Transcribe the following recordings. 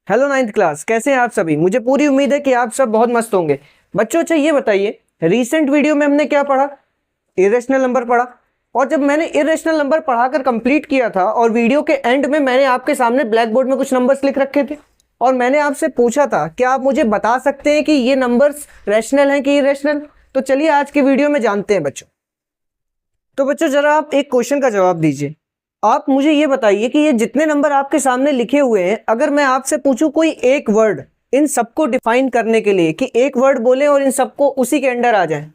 Hello ninth class, कैसे हैं आप सभी। मुझे पूरी उम्मीद है कि आप सब बहुत मस्त होंगे। बच्चों अच्छा ये बताइए, रीसेंट वीडियो में हमने क्या पढ़ा? इरेशनल नंबर पढ़ा। और जब मैंने इरेशनल नंबर पढ़ाकर कंप्लीट किया था और वीडियो के एंड में मैंने आपके सामने ब्लैक बोर्ड में कुछ नंबर्स लिख रखे थे और मैंने आपसे पूछा था क्या आप मुझे बता सकते हैं कि ये नंबर्स रैशनल हैं कि इरेशनल। तो चलिए आज के वीडियो में जानते हैं बच्चों। तो बच्चों जरा आप एक क्वेश्चन का जवाब दीजिए। आप मुझे ये बताइए कि ये जितने नंबर आपके सामने लिखे हुए हैं, अगर मैं आपसे पूछूं कोई एक वर्ड इन सबको डिफाइन करने के लिए कि एक वर्ड बोले और इन सबको उसी के अंडर आ जाए,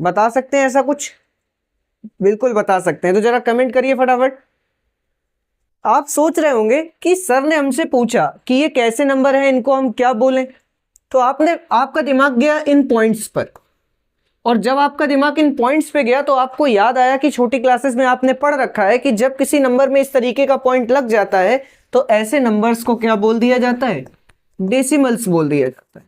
बता सकते हैं ऐसा कुछ? बिल्कुल बता सकते हैं, तो जरा कमेंट करिए फटाफट। आप सोच रहे होंगे कि सर ने हमसे पूछा कि ये कैसे नंबर है, इनको हम क्या बोलें। तो आपका दिमाग गया इन पॉइंट्स पर, और जब आपका दिमाग इन पॉइंट्स पे गया तो आपको याद आया कि छोटी क्लासेस में आपने पढ़ रखा है कि जब किसी नंबर में इस तरीके का पॉइंट लग जाता है तो ऐसे नंबर्स को क्या बोल दिया जाता है? डेसिमल्स बोल दिया जाता है।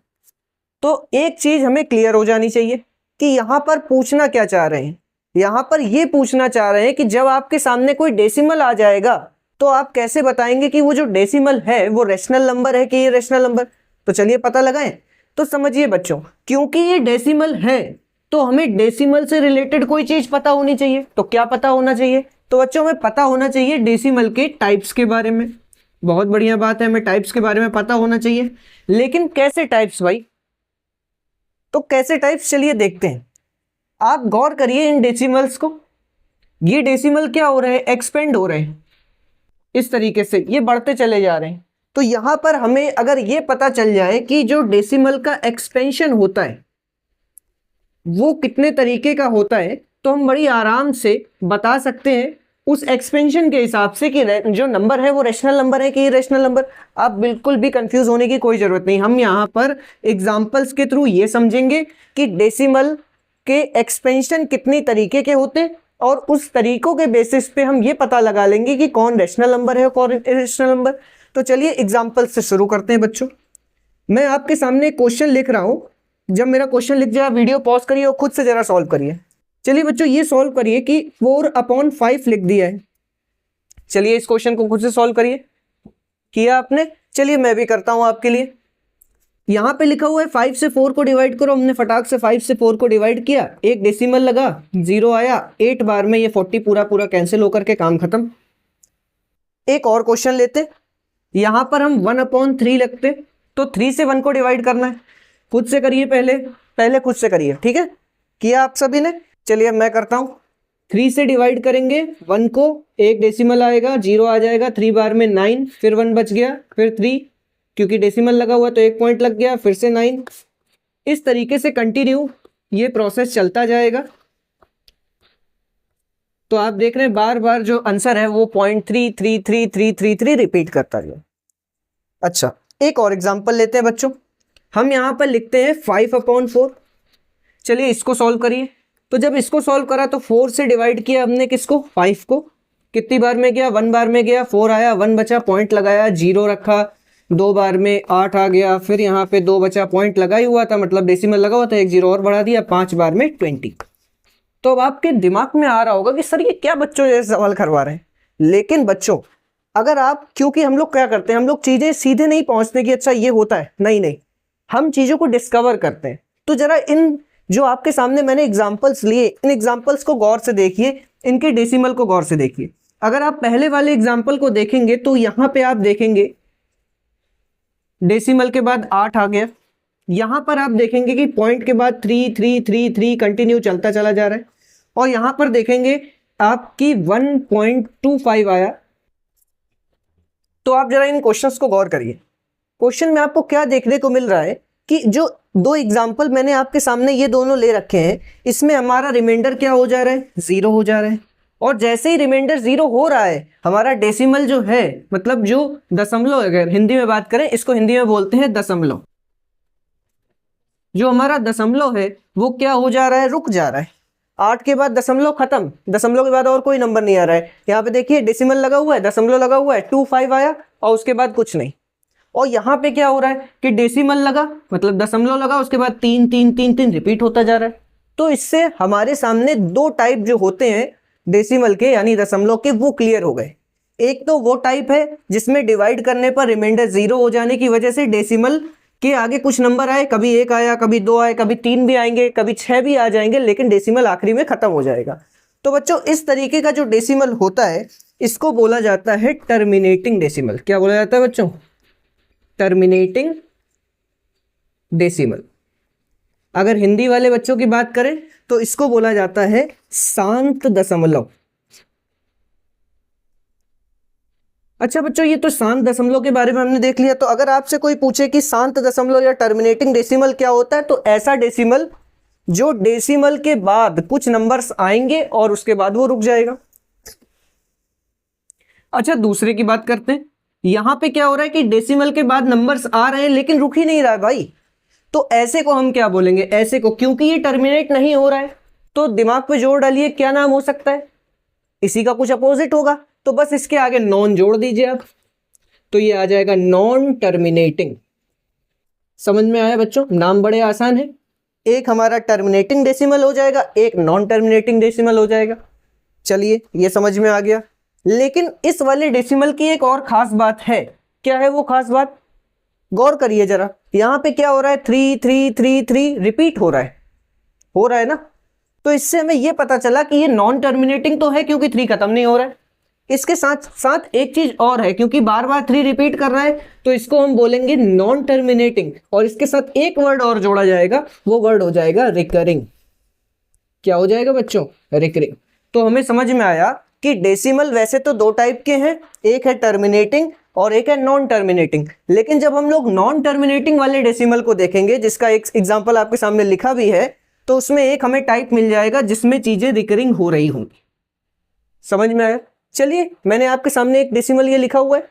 तो एक चीज हमें क्लियर हो जानी चाहिए कि यहां पर पूछना क्या चाह रहे हैं। यहां पर यह पूछना चाह रहे हैं कि जब आपके सामने कोई डेसिमल आ जाएगा तो आप कैसे बताएंगे कि वो जो डेसिमल है वो रैशनल नंबर है कि इरेशनल नंबर। तो चलिए पता लगाएं। तो समझिए बच्चों, क्योंकि ये डेसिमल है तो हमें डेसिमल से रिलेटेड कोई चीज पता होनी चाहिए। तो क्या पता होना चाहिए? तो बच्चों हमें पता होना चाहिए डेसिमल के टाइप्स के बारे में। बहुत बढ़िया बात है, हमें टाइप्स के बारे में पता होना चाहिए। लेकिन कैसे टाइप्स भाई? तो कैसे टाइप्स, चलिए देखते हैं। आप गौर करिए इन डेसिमल्स को। ये डेसिमल क्या हो रहे हैं? एक्सपेंड हो रहे हैं, इस तरीके से ये बढ़ते चले जा रहे हैं। तो यहां पर हमें अगर ये पता चल जाए कि जो डेसिमल का एक्सपेंशन होता है वो कितने तरीके का होता है, तो हम बड़ी आराम से बता सकते हैं उस एक्सपेंशन के हिसाब से कि जो नंबर है वो रैशनल नंबर है कि इरेशनल नंबर। आप बिल्कुल भी कंफ्यूज होने की कोई जरूरत नहीं। हम यहाँ पर एग्जांपल्स के थ्रू ये समझेंगे कि डेसिमल के एक्सपेंशन कितनी तरीके के होते हैं और उस तरीकों के बेसिस पे हम ये पता लगा लेंगे कि कौन रैशनल नंबर है और कौन इरेशनल नंबर। तो चलिए एग्जाम्पल से शुरू करते हैं बच्चों। मैं आपके सामने क्वेश्चन लिख रहा हूं। जब मेरा क्वेश्चन लिख जाए वीडियो पॉज करिए और खुद से जरा सॉल्व करिए। चलिए बच्चों ये सॉल्व करिए कि 4/5 लिख दिया है। चलिए इस क्वेश्चन को खुद से सॉल्व करिए। किया आपने? चलिए मैं भी करता हूं आपके लिए। यहां पे लिखा हुआ है 5 से 4 को डिवाइड करो। हमने फटाक से 5 से 4 को डिवाइड किया, एक डेसिमल लगा, 0 आया, 8 बार में ये 40 पूरा पूरा कैंसिल होकर के काम खत्म। एक और क्वेश्चन लेते, यहां पर हम 1/3 लगते, तो 3 से 1 को डिवाइड करना है। खुद से करिए, पहले खुद से करिए, ठीक है? किया आप सभी ने? चलिए मैं करता हूं। 3 से डिवाइड करेंगे 1 को, एक डेसिमल आएगा, 0 आ जाएगा, 3 बार में 9, फिर 1 बच गया, फिर 3, क्योंकि डेसिमल लगा हुआ तो एक पॉइंट लग गया, फिर से 9। इस तरीके से कंटिन्यू ये प्रोसेस चलता जाएगा। तो आप देख रहे हैं बार बार जो आंसर है वो 0.33333 रिपीट करता गया। अच्छा एक और एग्जांपल लेते हैं बच्चों। हम यहां पर लिखते हैं 5/4। चलिए इसको सॉल्व करिए। तो जब इसको सॉल्व करा तो 4 से डिवाइड किया हमने किसको? 5 को। कितनी बार में गया? 1 बार में गया, 4 आया, 1 बचा, पॉइंट लगाया, 0 रखा, 2 बार में 8 आ गया, फिर यहाँ पे 2 बचा, पॉइंट लगा ही हुआ था, मतलब डेसिमल लगा हुआ था, एक 0 और बढ़ा दिया, 5 बार में 20। तो अब आपके दिमाग में आ रहा होगा कि सर ये क्या बच्चों जैसे सवाल करवा रहे हैं। लेकिन बच्चों अगर आप, क्योंकि हम लोग क्या करते हैं, हम लोग चीजें सीधे नहीं पहुंचते कि अच्छा ये होता है, नहीं, हम चीजों को डिस्कवर करते हैं। तो जरा इन जो आपके सामने मैंने एग्जांपल्स लिए, इन एग्जांपल्स को गौर से देखिए, इनके डेसिमल को गौर से देखिए। अगर आप पहले वाले एग्जांपल को देखेंगे तो यहां पे आप देखेंगे डेसिमल के बाद 8 आ गया। यहां पर आप देखेंगे कि पॉइंट के बाद 3 3 3 3 कंटिन्यू चलता चला जा रहा है। और यहां पर देखेंगे आपकी 1.25 आया। तो आप जरा इन क्वेश्चंस को गौर करिए। क्वेश्चन में आपको क्या देखने को मिल रहा है कि जो दो एग्जाम्पल मैंने आपके सामने ये दोनों ले रखे हैं, इसमें हमारा रिमाइंडर क्या हो जा रहा है? 0 हो जा रहा है। और जैसे ही रिमाइंडर 0 हो रहा है, हमारा डेसिमल जो है, मतलब जो दशमलव, अगर हिंदी में बात करें इसको हिंदी में बोलते हैं दशमलव, जो हमारा दशमलव है वो क्या हो जा रहा है? रुक जा रहा है। 8 के बाद दशमलव खत्म, दशमलव के बाद और कोई नंबर नहीं आ रहा है। यहाँ पे देखिए डेसिमल लगा हुआ है, दशमलव लगा हुआ है, 25 आया और उसके बाद कुछ नहीं। और यहाँ पे क्या हो रहा है कि डेसिमल लगा, मतलब दशमलव लगा, उसके बाद 3 3 3 3 रिपीट होता जा रहा है। तो इससे हमारे सामने दो टाइप जो होते हैं डेसिमल के यानी दशमलव के, वो क्लियर हो गए एक तो वो टाइप है जिसमें डिवाइड करने पर रिमाइंडर 0 हो जाने की वजह से डेसिमल के आगे कुछ नंबर आए, कभी 1 आया, कभी 2 आए, कभी 3 भी आएंगे, कभी 6 भी आ जाएंगे, लेकिन डेसिमल आखिरी में खत्म हो जाएगा। तो बच्चों इस तरीके का जो डेसिमल होता है इसको बोला जाता है टर्मिनेटिंग डेसिमल। क्या बोला जाता है बच्चों? Terminating decimal. अगर हिंदी वाले बच्चों की बात करें तो इसको बोला जाता है शांत दशमलव। अच्छा बच्चों, ये तो शांत दशमलव के बारे में हमने देख लिया। तो अगर आपसे कोई पूछे कि शांत दशमलव या टर्मिनेटिंग डेसिमल क्या होता है, तो ऐसा डेसिमल जो डेसिमल के बाद कुछ नंबर्स आएंगे और उसके बाद वो रुक जाएगा। अच्छा, दूसरे की बात करते हैं। यहां पे क्या हो रहा है कि डेसिमल के बाद नंबर्स आ रहे हैं लेकिन रुक ही नहीं रहा है भाई। तो ऐसे को हम क्या बोलेंगे? ऐसे को, क्योंकि ये टर्मिनेट नहीं हो रहा है, तो दिमाग पे जोर डालिए, क्या नाम हो सकता है? इसी का कुछ अपोजिट होगा। तो बस इसके आगे नॉन जोड़ दीजिए आप, तो ये आ जाएगा नॉन टर्मिनेटिंग। समझ में आया बच्चों? नाम बड़े आसान है। एक हमारा टर्मिनेटिंग डेसिमल हो जाएगा, एक नॉन टर्मिनेटिंग डेसिमल हो जाएगा। चलिए, ये समझ में आ गया। लेकिन इस वाले डेसिमल की एक और खास बात है। क्या है वो खास बात? गौर करिए जरा। यहां पे क्या हो रहा है? 3 3 3 3 रिपीट हो रहा है ना। तो इससे हमें यह पता चला कि ये नॉन टर्मिनेटिंग तो है क्योंकि 3 खत्म नहीं हो रहा है। इसके साथ साथ एक चीज और है, क्योंकि बार बार 3 रिपीट कर रहा है तो इसको हम बोलेंगे नॉन टर्मिनेटिंग। और इसके साथ एक वर्ड और जोड़ा जाएगा, वो वर्ड हो जाएगा रिकरिंग। क्या हो जाएगा बच्चों? रिकरिंग। तो हमें समझ में आया कि डेसिमल वैसे तो 2 टाइप के हैं, एक है टर्मिनेटिंग और एक है नॉन टर्मिनेटिंग। लेकिन जब हम लोग नॉन टर्मिनेटिंग वाले डेसिमल को देखेंगे, जिसका एक एग्जांपल आपके सामने लिखा भी है, तो उसमें एक हमें टाइप मिल जाएगा जिसमें चीजें रिकरिंग हो रही होंगी। समझ में आया? चलिए, मैंने आपके सामने एक डेसिमल ये लिखा हुआ है,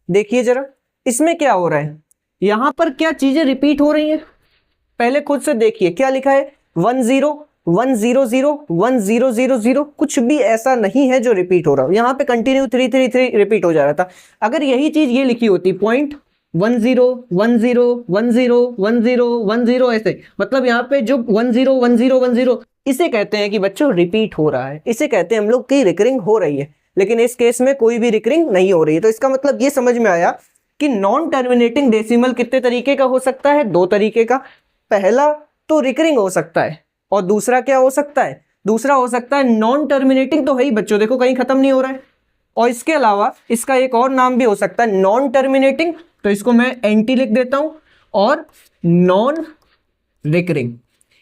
देखिए जरा। इसमें क्या हो रहा है? यहां पर क्या चीजें रिपीट हो रही हैं? पहले खुद से देखिए, क्या लिखा है? 1 0 1 0 0 1 0 0 0। कुछ भी ऐसा नहीं है जो रिपीट हो रहा हो। यहां पे कंटिन्यू 3 3 3 रिपीट हो जा रहा था। अगर यही चीज ये लिखी होती पॉइंट 1 0 1 0 1 0 1 0 1 0 ऐसे, मतलब यहाँ पे जो 1 0 1 0 1 0, इसे कहते हैं कि बच्चों रिपीट हो रहा है। इसे कहते हैं हम लोग कि रिकरिंग हो रही है। लेकिन इस केस में कोई भी रिकरिंग नहीं हो रही है। तो इसका मतलब ये समझ में आया कि नॉन टर्मिनेटिंग डेसिमल कितने तरीके का हो सकता है? 2 तरीके का। पहला तो रिकरिंग हो सकता है, और दूसरा क्या हो सकता है? दूसरा हो सकता है नॉन टर्मिनेटिंग। तो है ही बच्चों, देखो कहीं खत्म नहीं हो रहा है। और इसके अलावा इसका एक और नाम भी हो सकता है नॉन टर्मिनेटिंग, तो इसको मैं एंटी लिख देता हूं, और नॉन रिकरिंग।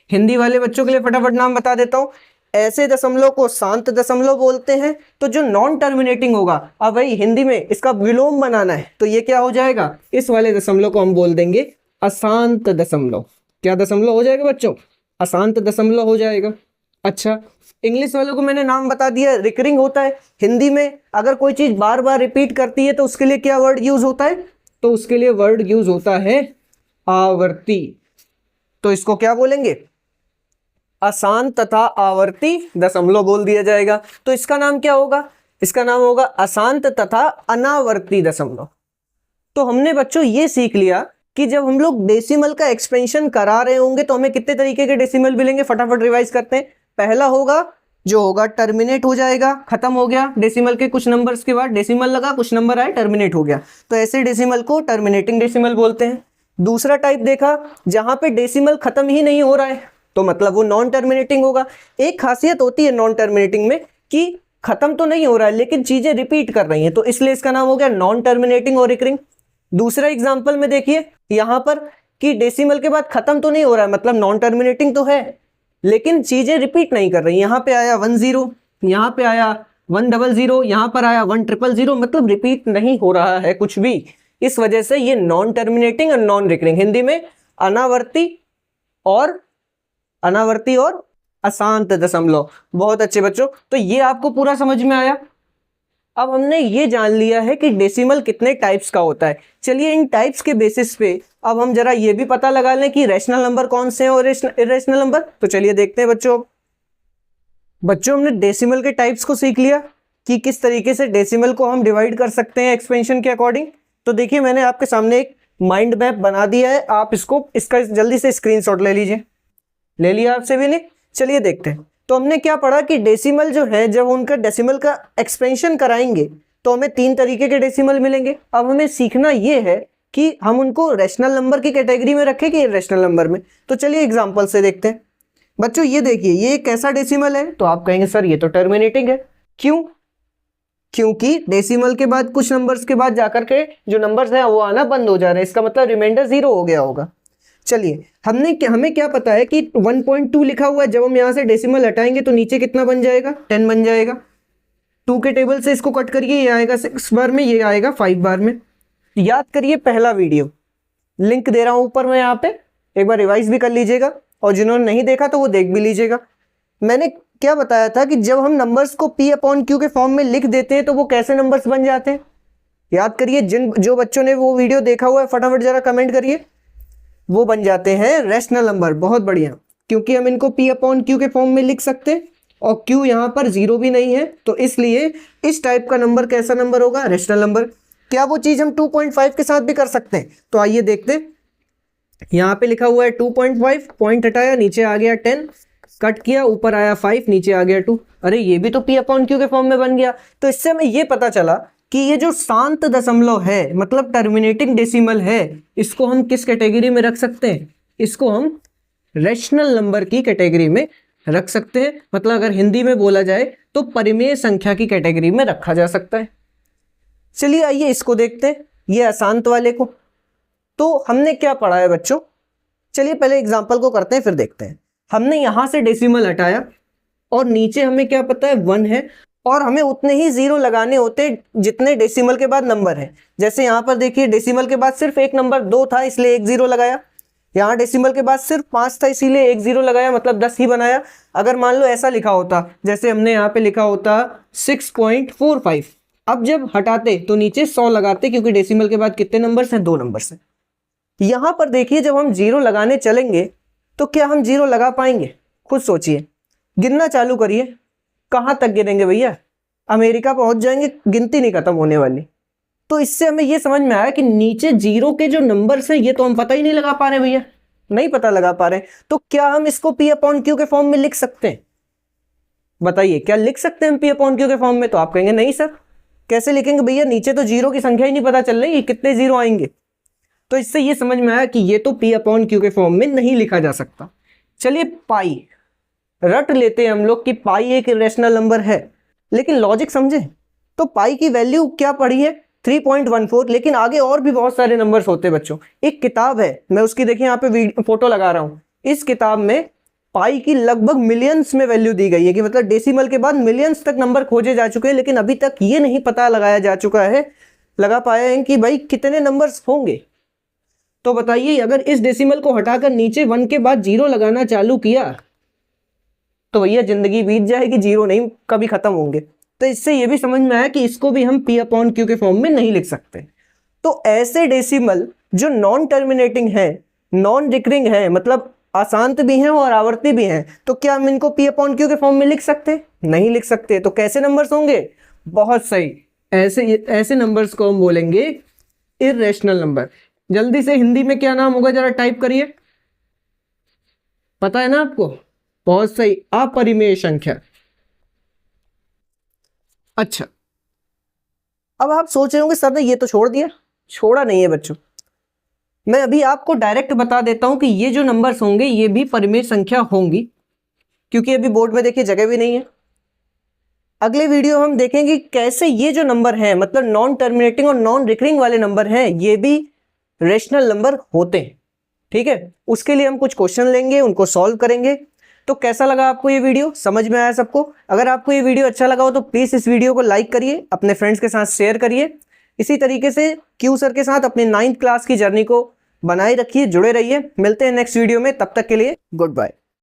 हिंदी वाले बच्चों के लिए फटाफट नाम बता देता हूं। ऐसे दशमलव को शांत दशमलव बोलते हैं। तो जो नॉन टर्मिनेटिंग होगा, अब भाई हिंदी में इसका विलोम बनाना है, तो ये क्या हो जाएगा? इस वाले दशमलव को हम बोल देंगे अशांत दशमलव। क्या दशमलव हो जाएगा बच्चों? अशांत दशमलव हो जाएगा। अच्छा, इंग्लिश वालों को मैंने नाम बता दिया, रिकरिंग होता है। हिंदी में अगर कोई चीज बार बार रिपीट करती है तो उसके लिए क्या वर्ड यूज होता है? तो उसके लिए वर्ड यूज होता है आवर्ती। तो इसको क्या बोलेंगे? अशांत तथा आवर्ती दशमलव बोल दिया जाएगा। तो इसका नाम क्या होगा? इसका नाम होगा अशांत तथा अनावर्ती दशमलव। तो हमने बच्चों ये सीख लिया कि जब हम लोग डेसिमल का एक्सपेंशन करा रहे होंगे तो हमें कितने तरीके के डेसिमल मिलेंगे। फटाफट रिवाइज करते हैं। पहला होगा जो होगा टर्मिनेट हो जाएगा, खत्म हो गया। डेसिमल के कुछ नंबर्स के बाद डेसिमल लगा, कुछ नंबर आए, टर्मिनेट हो गया। तो ऐसे डेसिमल को टर्मिनेटिंग डेसिमल बोलते हैं। दूसरा टाइप देखा जहां पे डेसिमल खत्म ही नहीं हो रहा है, तो मतलब वो नॉन टर्मिनेटिंग होगा। एक खासियत होती है नॉन टर्मिनेटिंग में कि खत्म तो नहीं हो रहा है लेकिन चीजें रिपीट कर रही हैं, तो इसलिए इसका नाम हो गया नॉन टर्मिनेटिंग और रिकरिंग। दूसरा एग्जांपल में देखिए यहां पर कि डेसिमल के बाद खत्म तो नहीं हो रहा है, मतलब नॉन टर्मिनेटिंग तो है लेकिन चीजें रिपीट नहीं कर रही। यहां पे आया 1 0, यहां पे आया 1 0 0, यहां पर आया 1 0 0, मतलब रिपीट नहीं हो रहा है कुछ भी। इस वजह से ये नॉन टर्मिनेटिंग और नॉन रिकरिंग। हिंदी में अनावर्ती और अशांत दशमलव। बहुत अच्छे बच्चों, तो ये आपको पूरा समझ में आया। अब हमने ये जान लिया है कि डेसिमल कितने टाइप्स का होता है। चलिए इन टाइप्स के बेसिस पे अब हम जरा ये भी पता लगा लें कि रैशनल नंबर कौन से हैं और इरेशनल नंबर। तो चलिए देखते हैं बच्चों हमने डेसिमल के टाइप्स को सीख लिया कि किस तरीके से डेसिमल को हम डिवाइड कर सकते हैं एक्सपेंशन के अकॉर्डिंग। तो देखिए मैंने आपके सामने एक माइंड मैप बना दिया है, आप इसका जल्दी से स्क्रीनशॉट ले लीजिए। ले लिया आपसे भी नहीं? चलिए देखते हैं। तो हमने क्या पढ़ा कि डेसिमल जो है, जब उनका डेसिमल का एक्सपेंशन कराएंगे तो हमें 3 तरीके के डेसिमल मिलेंगे। अब हमें सीखना ये है कि हम उनको रैशनल नंबर की कैटेगरी में रखें कि इर्रेशनल नंबर में। तो चलिए एग्जांपल से देखते हैं। बच्चों ये देखिए, ये एक कैसा डेसिमल है? तो आप कहेंगे सर ये तो टर्मिनेटिंग है। क्यों? क्योंकि डेसिमल के बाद कुछ नंबर्स के बाद जाकर के जो नंबर्स हैं वो आना बंद हो जा रहे हैं, इसका मतलब रिमाइंडर 0 हो गया होगा। चलिए हमें क्या पता है कि 1.2 लिखा हुआ है, जब हम यहाँ से डेसिमल हटाएंगे तो नीचे कितना बन जाएगा? 10 बन जाएगा। 2 के टेबल से इसको कट करिए, ये आएगा 6 बार में, ये आएगा 5 बार में। याद करिए पहला वीडियो, लिंक दे रहा हूं ऊपर में, यहाँ पे एक बार रिवाइज भी कर लीजिएगा, और जिन्होंने नहीं देखा तो वो देख भी लीजिएगा। मैंने क्या बताया था कि जब हम नंबर्स को P/Q के फॉर्म में लिख देते हैं तो वो कैसे नंबर्स बन जाते हैं? याद करिए, जो बच्चों ने वो वीडियो देखा हुआ है फटाफट जरा कमेंट करिए। वो बन जाते हैं रैशनल नंबर। बहुत बढ़िया, क्योंकि हम इनको P/Q के फॉर्म में लिख सकते हैं और Q यहाँ पर 0 भी नहीं है, तो इसलिए इस टाइप का नंबर कैसा नंबर होगा? Rational number. क्या वो चीज हम 2.5 के साथ भी कर सकते हैं? तो आइए देखते हैं। यहाँ पे लिखा हुआ है 2.5, पॉइंट हटाया, नीचे आ गया 10, कट किया, ऊपर आया 5, नीचे आ गया 2। अरे ये भी तो P/Q के फॉर्म में बन गया। तो इससे हमें ये पता चला कि ये जो शांत दशमलव है, मतलब टर्मिनेटिंग डेसिमल है, इसको हम किस कैटेगरी में रख सकते हैं? इसको हम रैशनल नंबर की कैटेगरी में रख सकते हैं। मतलब अगर हिंदी में बोला जाए तो परिमेय संख्या की कैटेगरी में रखा जा सकता है। चलिए आइए इसको देखते हैं, ये अशांत वाले को। तो हमने क्या पढ़ा है बच्चों? चलिए पहले एग्जाम्पल को करते हैं फिर देखते हैं। हमने यहां से डेसिमल हटाया और नीचे हमें क्या पता है 1 है, और हमें उतने ही 0 लगाने होते जितने डेसिमल के बाद नंबर है। जैसे यहाँ पर देखिए डेसिमल के बाद सिर्फ एक नंबर 2 था, इसलिए 1 0 लगाया। यहाँ डेसिमल के बाद सिर्फ 5 था, इसीलिए 1 0 लगाया, मतलब 10 ही बनाया। अगर मान लो ऐसा लिखा होता, जैसे हमने यहाँ पे लिखा होता 6.45, अब जब हटाते तो नीचे 100 लगाते, क्योंकि डेसिमल के बाद कितने नंबर्स हैं? 2 नंबर्स हैं। यहां पर देखिए जब हम 0 लगाने चलेंगे तो क्या हम 0 लगा पाएंगे? खुद सोचिए, गिनना चालू करिए। कहां तक गिनेंगे भैया? अमेरिका पहुंच जाएंगे, गिनती नहीं खत्म होने वाली। तो इससे हमें यह समझ में आया कि नीचे 0 के जो नंबर्स हैं ये तो हम पता ही नहीं लगा पा रहे भैया, नहीं पता लगा पा रहे। तो क्या हम इसको P/Q के फॉर्म में लिख सकते हैं? बताइए, क्या लिख सकते हैं हम P/Q के फॉर्म में? तो आप कहेंगे नहीं सर, कैसे लिखेंगे भैया, नीचे तो 0 की संख्या ही नहीं पता चल रही, कितने 0 आएंगे। तो इससे ये समझ में आया कि ये तो P/Q के फॉर्म में नहीं लिखा जा सकता। चलिए पाई रट लेते हैं हम लोग कि पाई एक इरेशनल नंबर है, लेकिन लॉजिक समझे तो पाई की वैल्यू क्या पड़ी है? 3.14, लेकिन आगे और भी बहुत सारे नंबर्स होते हैं बच्चों। एक किताब है, मैं उसकी देखिए यहाँ पे फोटो लगा रहा हूँ। इस किताब में पाई की लगभग मिलियंस में वैल्यू दी गई है, कि मतलब डेसिमल के बाद मिलियंस तक नंबर खोजे जा चुके हैं, लेकिन अभी तक ये नहीं पता लगा पाया है कि भाई कितने नंबर्स होंगे। तो बताइए, अगर इस डेसिमल को हटाकर नीचे 1 के बाद 0 लगाना चालू किया तो भैया जिंदगी बीत जाएगी, 0 नहीं कभी खत्म होंगे। तो इससे ये भी समझ में आया कि इसको भी हम P/Q के फॉर्म में नहीं लिख सकते। तो ऐसे डेसिमल जो नॉन टर्मिनेटिंग है, नॉन रिकरिंग है, मतलब अशांत भी हैं और आवर्ती भी हैं, तो क्या हम इनको P/Q के फॉर्म में लिख सकते? नहीं लिख सकते। तो कैसे नंबर्स होंगे? बहुत सही, ऐसे नंबर्स को हम बोलेंगे इर्रेशनल नंबर। जल्दी से हिंदी में क्या नाम होगा जरा टाइप करिए, पता है ना आपको? बहुत सही, अपरिमेय संख्या। अच्छा, अब आप सोच रहे होंगे सर ने ये तो छोड़ दिया। छोड़ा नहीं है बच्चों, मैं अभी आपको डायरेक्ट बता देता हूं कि ये जो नंबर्स होंगे ये भी परिमेय संख्या होंगी, क्योंकि अभी बोर्ड में देखिए जगह भी नहीं है। अगले वीडियो हम देखेंगे कैसे ये जो नंबर है, मतलब नॉन टर्मिनेटिंग और नॉन रिकरिंग वाले नंबर हैं, ये भी रैशनल नंबर होते हैं। ठीक है, उसके लिए हम कुछ क्वेश्चन लेंगे, उनको सॉल्व करेंगे। तो कैसा लगा आपको ये वीडियो? समझ में आया सबको? अगर आपको ये वीडियो अच्छा लगा हो तो प्लीज़ इस वीडियो को लाइक करिए, अपने फ्रेंड्स के साथ शेयर करिए। इसी तरीके से क्यू सर के साथ अपने 9th क्लास की जर्नी को बनाए रखिए, जुड़े रहिए। मिलते हैं नेक्स्ट वीडियो में, तब तक के लिए गुड बाय।